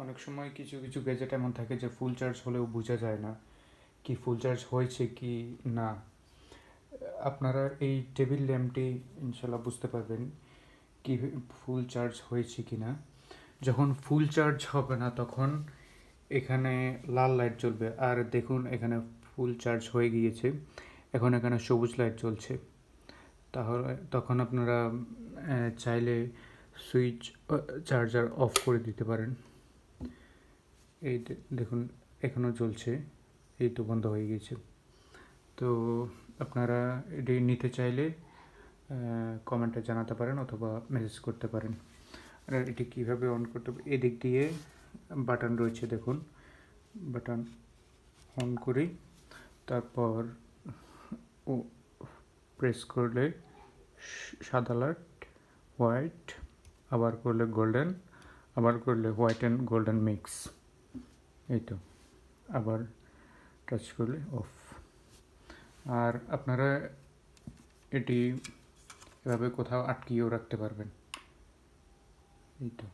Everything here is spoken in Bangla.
অনেক সময় কিছু কিছু গ্যাজেট এমন থাকে যে ফুল চার্জ হলেও বোঝা যায় না কি ফুল চার্জ হয়েছে কি না। আপনারা এই টেবিল ল্যাম্পটি ইনশাল্লাহ বুঝতে পারবেন কি ফুল চার্জ হয়েছে কি না। যখন ফুল চার্জ হবে না তখন এখানে লাল লাইট জ্বলবে, আর দেখুন এখানে ফুল চার্জ হয়ে গিয়েছে, এখন এখানে সবুজ লাইট জ্বলছে। তাহলে তখন আপনারা চাইলে সুইচ চার্জার অফ করে দিতে পারেন। এই দেখুন এখনও জ্বলছে, এই তো বন্ধ হয়ে গেছে। তো আপনারা এটি নিতে চাইলে কমেন্টে জানাতে পারেন অথবা মেসেজ করতে পারেন। আর এটি কীভাবে অন করতে হবে, এদিক দিয়ে বাটন রয়েছে, দেখুন বাটন অন করি, তারপর প্রেস করলে সাদা লাইট হোয়াইট, আবার করলে গোল্ডেন, আবার করলে হোয়াইট অ্যান্ড গোল্ডেন মিক্স, এই তো আবার টাচ করলে অফ। আর আপনারা এটি এভাবে কোথাও আটকিয়েও রাখতে পারবেন, এই তো।